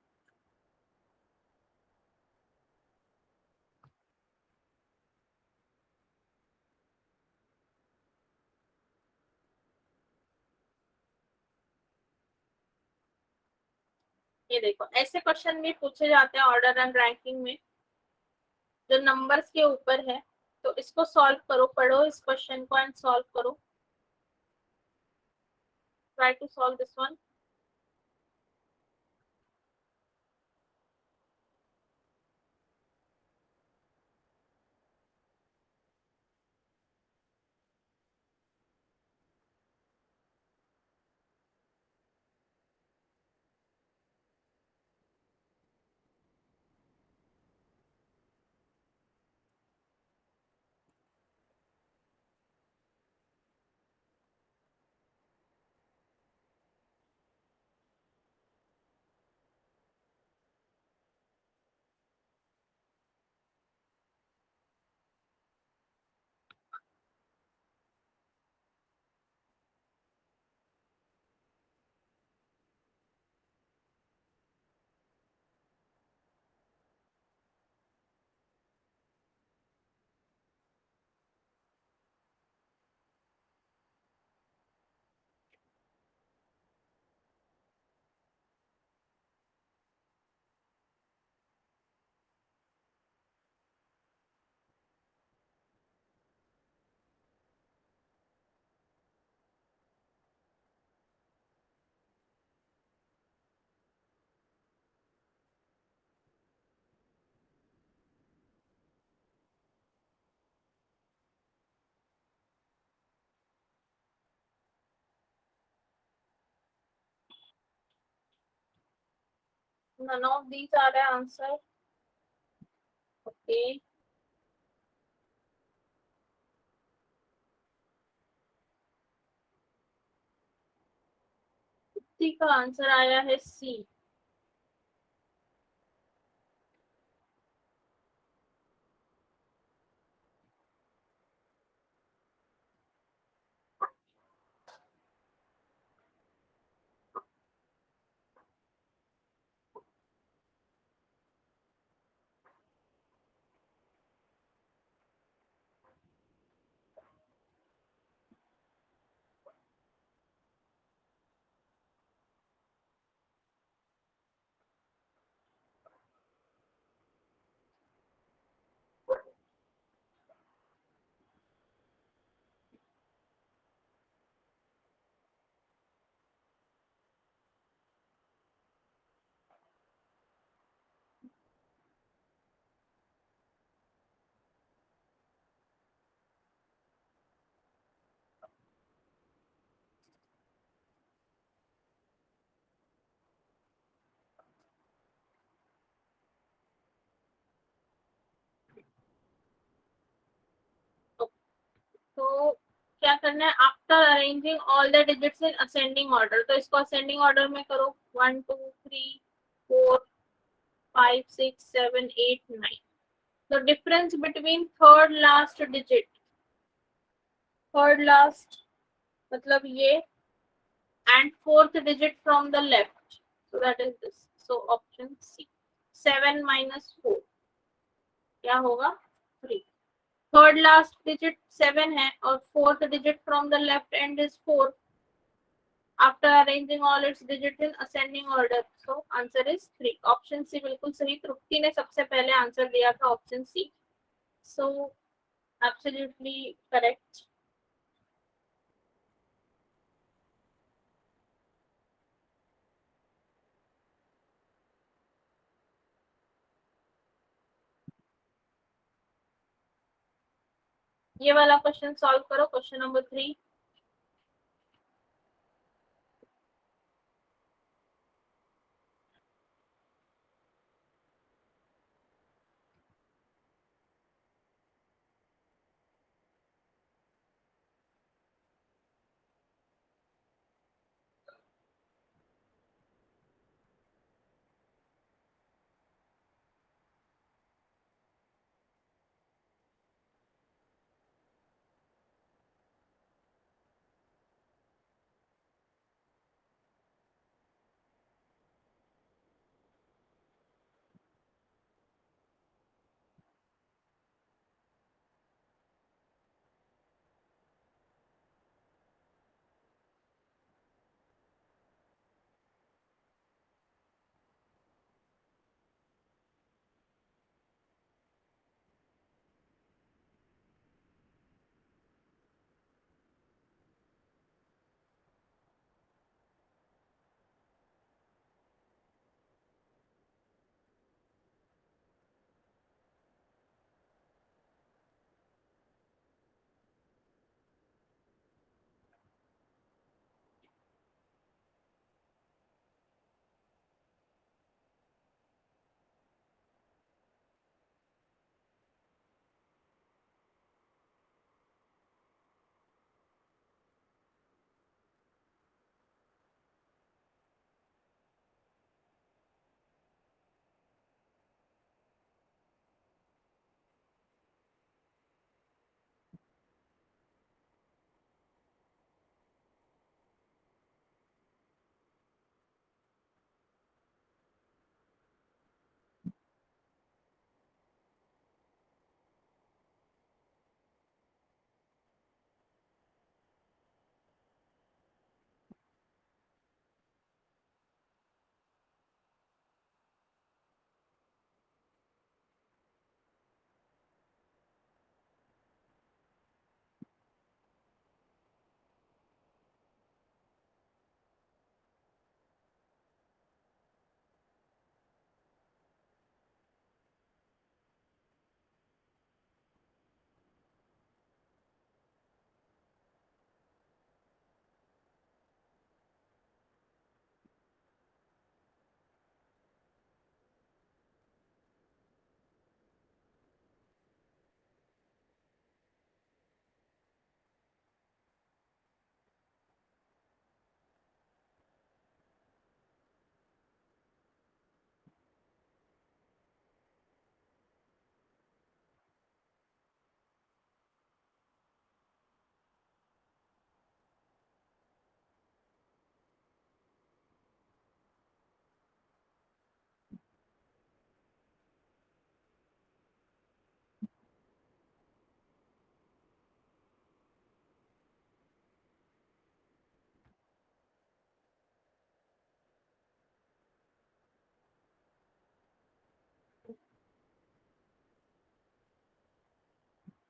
ये देखो, ऐसे क्वेश्चन भी पूछे जाते हैं ऑर्डर एंड रैंकिंग में, जो नंबर्स के ऊपर है। तो इसको सॉल्व करो, पढ़ो इस क्वेश्चन को एंड सॉल्व करो। Try to solve this one. None of these are the answer. Okay. C का आंसर आया है सी। तो क्या करना है, after arranging all the digits in ascending order, तो इसको असेंडिंग ऑर्डर में करो। 1 2 3 4 5 6 7 8 9। The difference between third last digit, third last मतलब ये, and fourth digit from the left, so that is this, so option C. 7 - 4 क्या होगा? 3। थर्ड लास्ट डिजिट 7 है और fourth digit from the left end is 4। After arranging all its digits in ascending order, so answer is 3। Option C बिल्कुल सही। तृप्ति ने सबसे पहले आंसर दिया था option C, so absolutely correct. ये वाला क्वेश्चन सॉल्व करो, क्वेश्चन नंबर 3।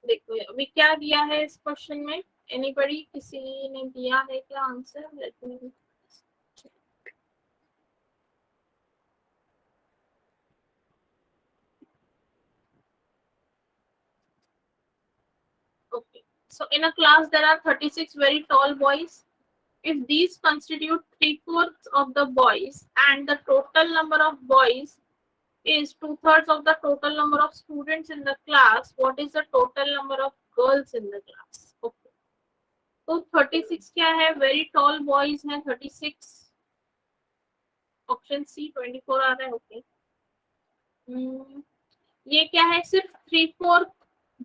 देखो अभी क्या दिया है इस क्वेश्चन में, एनीबडी, किसी ने दिया है क्या answer? Let me, okay, so in a class there are 36 very tall boys. If these constitute three-fourths of the boys and the total number of boys is two-thirds of the total number of students in the class, what is the total number of girls in the class? Okay. तो 36 क्या है? वेरी टॉल बॉयज हैं 36। ऑप्शन सी 24 आ रहा है। ओके। ये क्या है? सिर्फ थ्री फोर्थ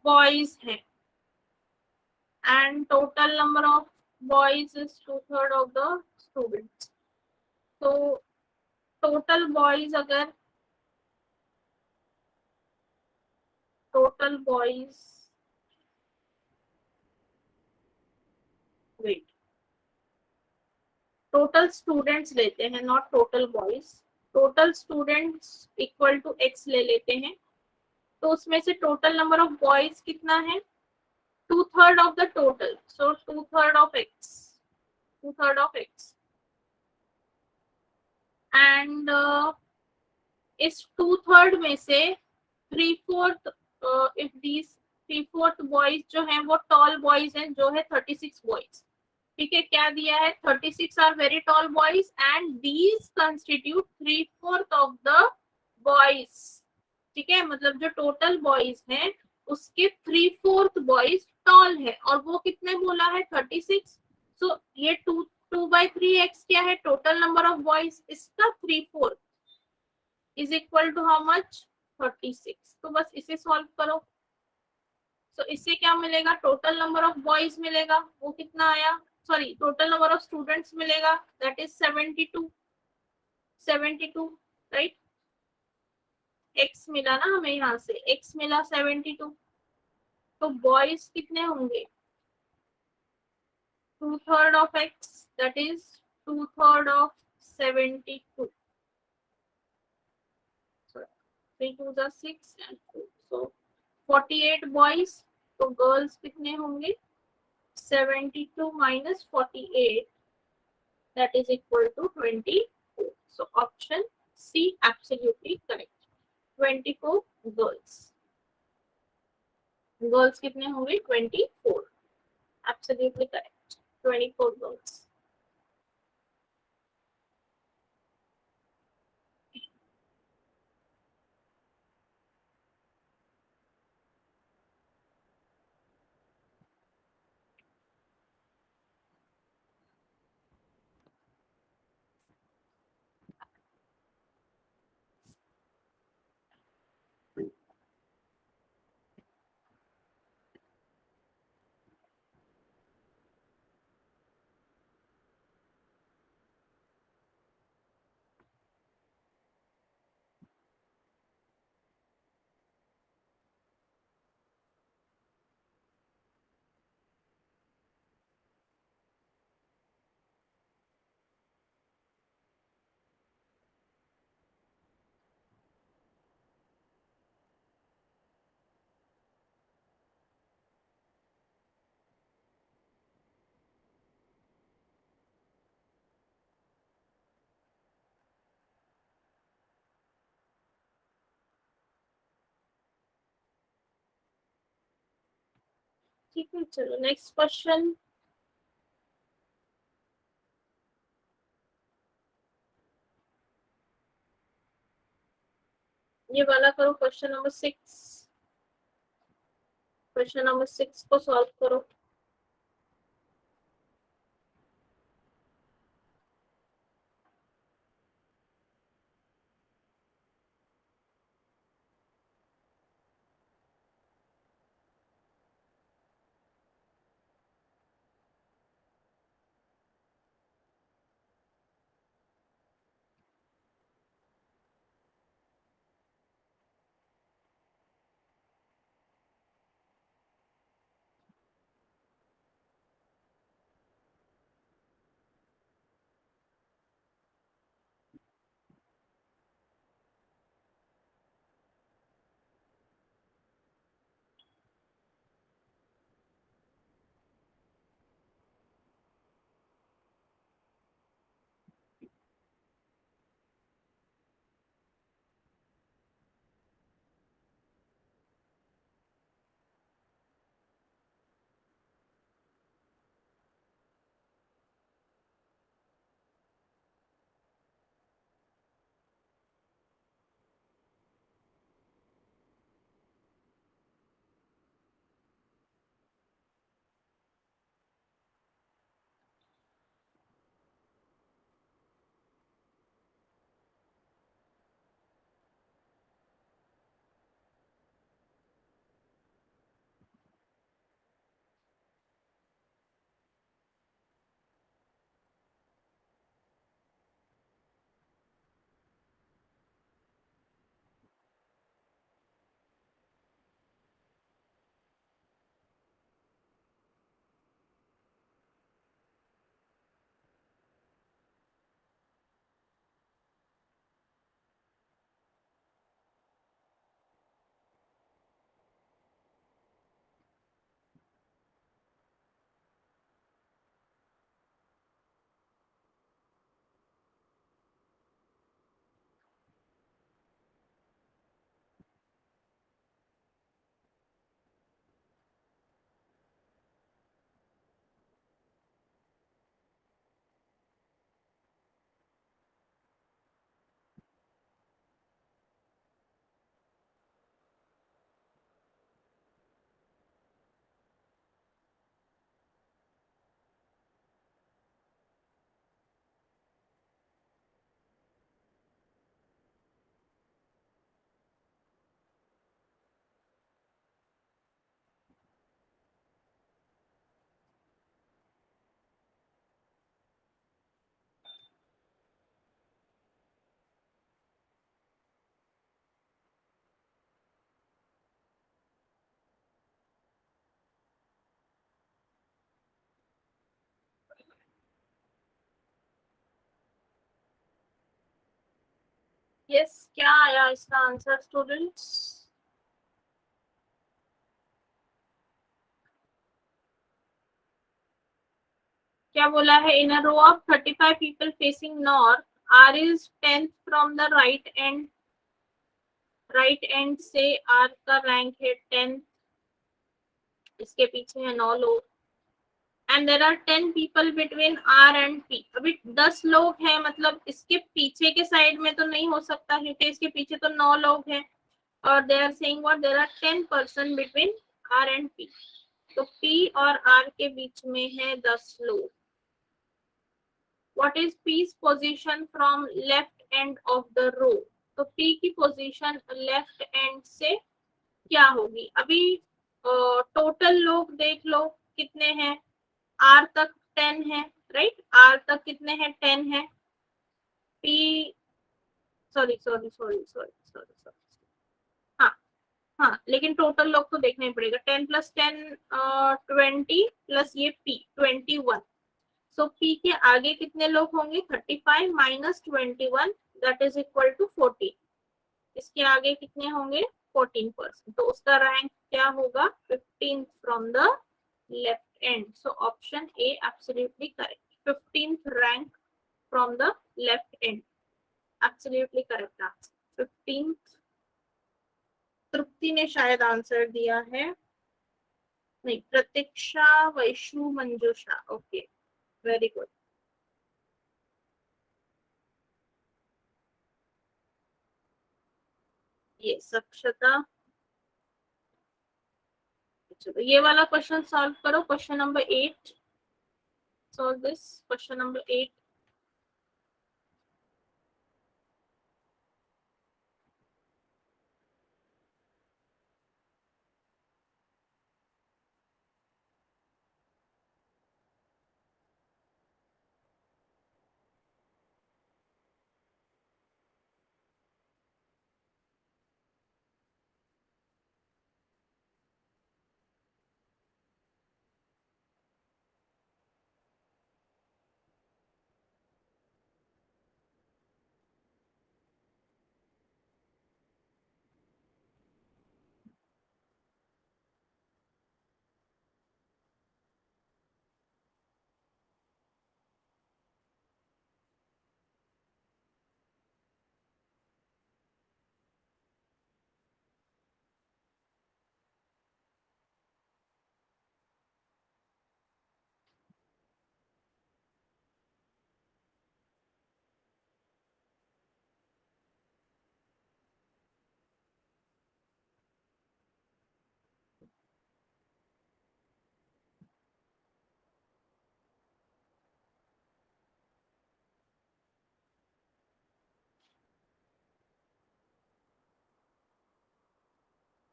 बॉयज हैं and total number of boys is two third of the students. तो टोटल बॉयज, अगर total boys, wait, total students लेते हैं, not total boys. Total students equal to X ले लेते हैं, तो उसमें से टोटल नंबर ऑफ बॉयज कितना है? Two third of the total, so two third of X, two third of X and इस टू थर्ड में से three fourth, if these three fourth boys जो हैं वो टॉल बॉयज हैं, जो है 36 बॉयज। ठीक है, क्या दिया है? 36 are very tall boys and these constitute three fourth of the boys. ठीक है, मतलब जो टोटल बॉयज हैं उसके थ्री फोर्थ बॉयज टॉल है, और वो कितने बोला है? 36। सो ये टू बाई थ्री एक्स क्या है? टोटल नंबर ऑफ बॉयज, इसका three fourth is equal to how much? 36। तो बस इसे सॉल्व करो। सो इससे क्या मिलेगा? टोटल नंबर ऑफ बॉयज मिलेगा, वो कितना आया? Sorry, total number of students मिलेगा, दैट इज 72। 72, राइट। एक्स मिला ना हमें, यहाँ से एक्स मिला 72। तो बॉयज कितने होंगे? Two third of X, that is two third of 72। Three two जा 6 एंड 2, सो 48 बॉयज। तो गर्ल्स कितने होंगे? 72 minus 48, that is equal to 24. So option C absolutely correct. 24 girls. Girls कितने होंगे? 24. Absolutely correct. 24 girls. ठीक है, चलो नेक्स्ट क्वेश्चन। ये वाला करो, क्वेश्चन नंबर 6। क्वेश्चन नंबर 6 को सॉल्व करो। यस, क्या आया इसका आंसर स्टूडेंट्स? क्या बोला है? In a row of 35 people facing north, R is 10th from the right end से आर का रैंक है 10th, इसके पीछे है 9 लोग, and there are 10 people between R and P. अभी 10 लोग हैं, मतलब इसके पीछे के साइड में तो नहीं हो सकता क्योंकि इसके पीछे तो 9 लोग हैं, और they are saying what, there are 10 person between R and P. तो पी और आर के बीच में है 10 लोग। What is P's position from left end of the row? तो पी की पोजीशन लेफ्ट एंड से क्या होगी? अभी टोटल लोग देख लो कितने हैं, आर तक 10 है, राइट? आर तक कितने हैं? 10 है। P, sorry sorry sorry sorry sorry sorry, हाँ हाँ, लेकिन टोटल लोग तो देखना ही पड़ेगा। 10 प्लस 10 20, प्लस ये पी 21। सो पी के आगे कितने लोग होंगे? 35 minus 21, that is equal to 14। इसके आगे कितने होंगे? 14%। तो उसका रैंक क्या होगा? 15th from the left end. So option A absolutely correct, 15th rank from the left end, absolutely correct answer 15th। Tripti ने शायद आंसर दिया है, नहीं, Pratiksha, Vaishu, Manjusha, okay, very good. ये अक्षता। चलो ये वाला क्वेश्चन सॉल्व करो, question number 8। Solve this question number 8।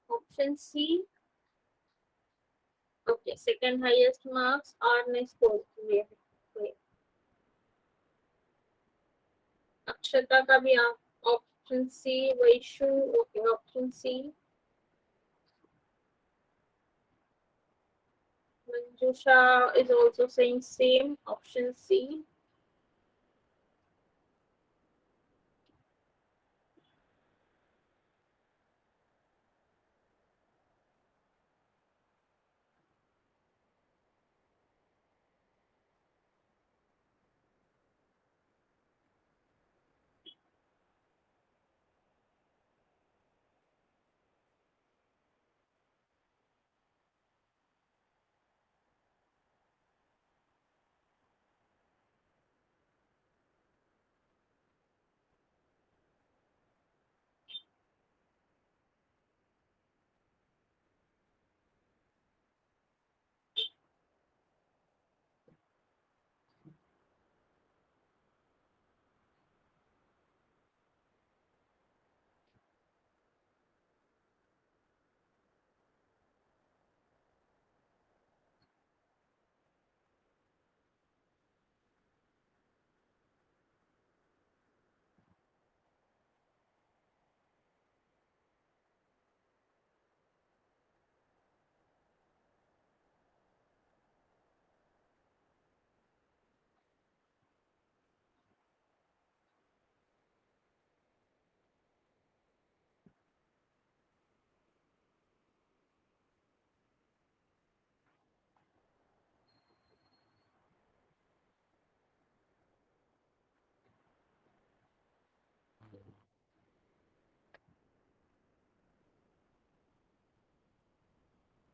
Option C, okay, second highest marks R ने स्कोर किए हैं। अक्षता का भी option C, Vaishu, okay, option C, Manjusha is also saying same, option C.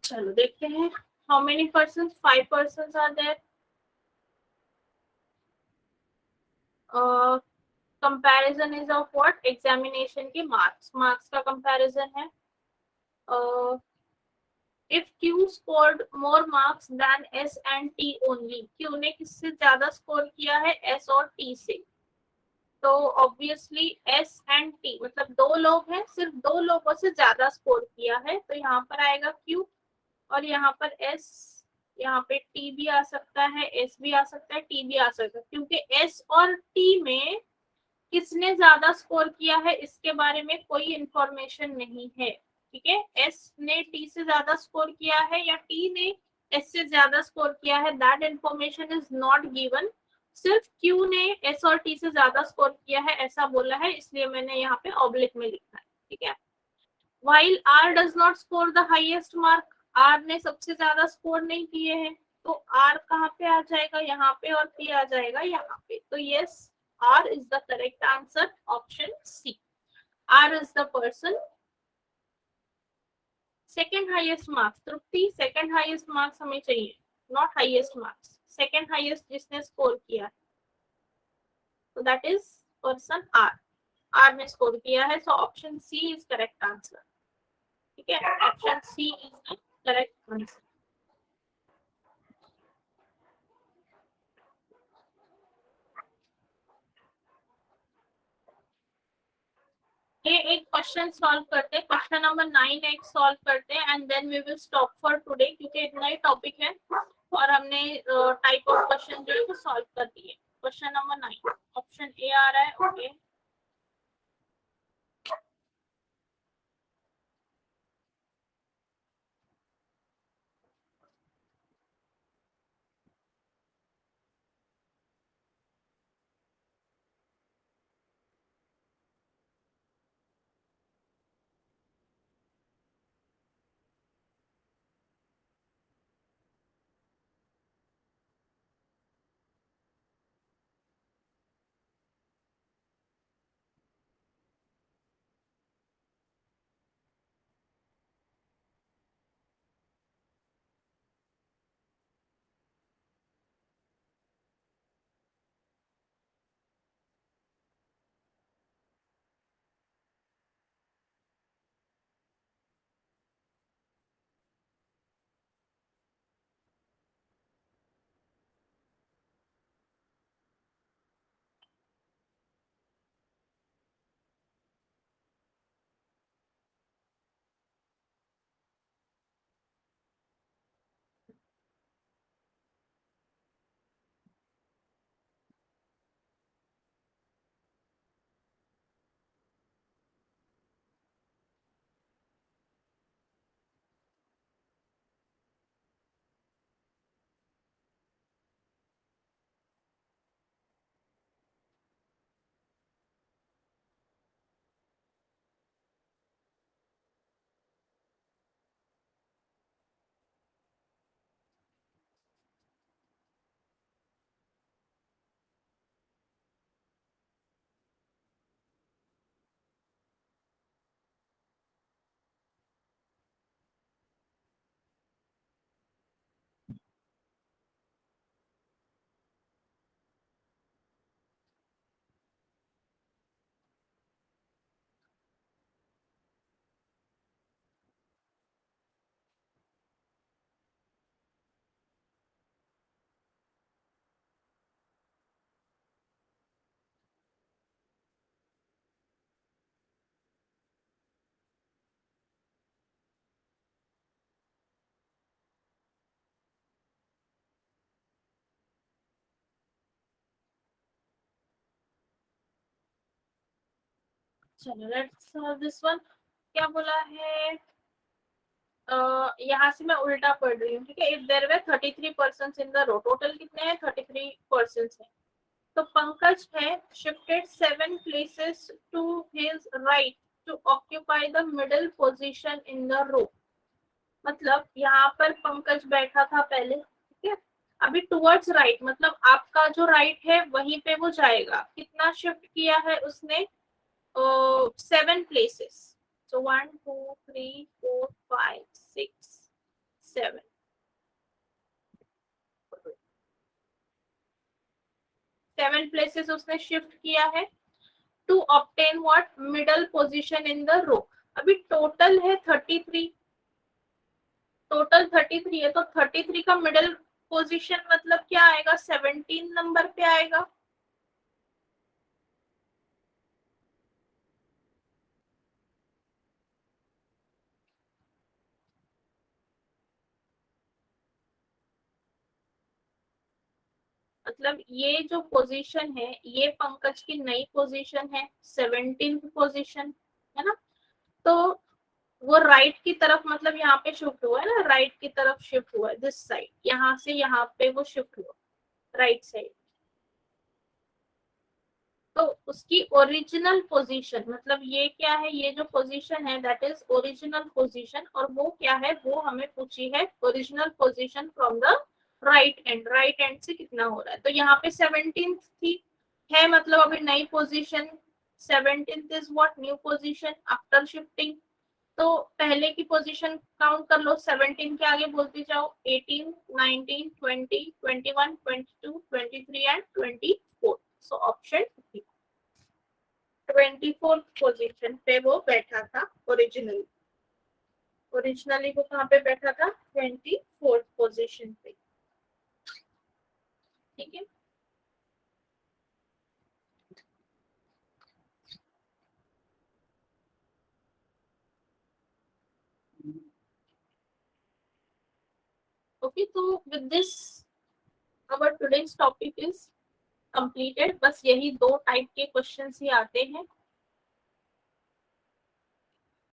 चलो देखते हैं how many person, 5 person are there. Comparison is of what, examination के मार्क्स, मार्क्स का कंपैरिजन है। If Q scored more marks than S and T only, Q ने किससे ज्यादा स्कोर किया है, S और T से, तो ऑब्वियसली S एंड T मतलब दो लोग हैं, सिर्फ दो लोगों से ज्यादा स्कोर किया है, तो यहाँ पर आएगा Q और यहाँ पर S, यहाँ पे T भी आ सकता है, S भी आ सकता है, T भी आ सकता है, क्योंकि S और T में किसने ज्यादा स्कोर किया है इसके बारे में कोई इंफॉर्मेशन नहीं है। ठीक है, एस ने टी से ज्यादा स्कोर किया है या टी ने एस से ज्यादा स्कोर किया है, that information is not given. सिर्फ क्यू ने एस और टी से ज्यादा स्कोर किया है ऐसा बोला है, इसलिए मैंने यहाँ पे ऑब्लिक में लिखा है। ठीक है, while R does not score the highest mark, R ने सबसे ज्यादा स्कोर नहीं किए हैं, तो R कहाँ पे आ जाएगा, यहाँ पे, और P आ जाएगा यहाँ पे, तो yes, R is the correct answer, option C. R is the person. Second highest marks, Tripti second highest marks हमें चाहिए, not highest marks, second highest जिसने स्कोर किया, तो that is person R, R ने स्कोर किया है, so option C is correct answer. ठीक है, option C is the correct answer. ये एक क्वेश्चन सॉल्व करते हैं, क्वेश्चन नंबर 9 एक सॉल्व करते हैं and then we will stop for today, क्योंकि इतना ही टॉपिक है और हमने टाइप ऑफ क्वेश्चन जो है वो सॉल्व कर दिए। क्वेश्चन नंबर 9, ऑप्शन ए आ रहा है, ओके। चलो लेट्स सॉल्व दिस वन। क्या बोला है, यहाँ से मैं उल्टा पढ़ रही हूँ। ठीक है, if there were 33 persons in the row, total कितने हैं, 33 पर्सन्स हैं, तो पंकज है shifted 7 places to his right to occupy the middle position in the row. मतलब यहाँ पर पंकज बैठा था पहले, ठीक है, अभी टुवर्ड्स राइट, मतलब आपका जो राइट है वहीं पे वो जाएगा, कितना शिफ्ट किया है उसने, 7 places. So 1, 2, 3, 4, 5, 6, 7 7 प्लेसेस उसने शिफ्ट किया है to obtain what middle position in the row. अभी टोटल है 33, टोटल 33 है, तो 33 का मिडल पोजीशन मतलब क्या आएगा, 17 नंबर पे आएगा। मतलब ये जो पोजीशन है ये पंकज की नई पोजीशन है, 17th पोजीशन है ना। तो वो राइट की तरफ, मतलब यहाँ पे शिफ्ट हुआ है ना, राइट की तरफ शिफ्ट हुआ है, दिस साइड, यहाँ से यहाँ पे वो शिफ्ट हुआ राइट साइड। तो उसकी ओरिजिनल पोजीशन मतलब ये क्या है, ये जो पोजीशन है दैट इज ओरिजिनल पोजीशन, और वो क्या है, वो हमें पूछी है original position from the right and, right end से कितना हो रहा है। तो यहाँ पे 17th थी है, मतलब अभी नई position 17th is what new position after shifting. तो पहले की पोजीशन काउंट कर लो, 17 के आगे बोलती जाओ, 18 19 20 21 22 23 and 24। So option 24th position पे वो बैठा था ओरिजिनली। ओरिजिनली वो कहाँ पे बैठा था, 24th पोजीशन पे। ठीक है, ओके। तो with this our today's topic is completed. बस यही दो टाइप के क्वेश्चंस ही आते हैं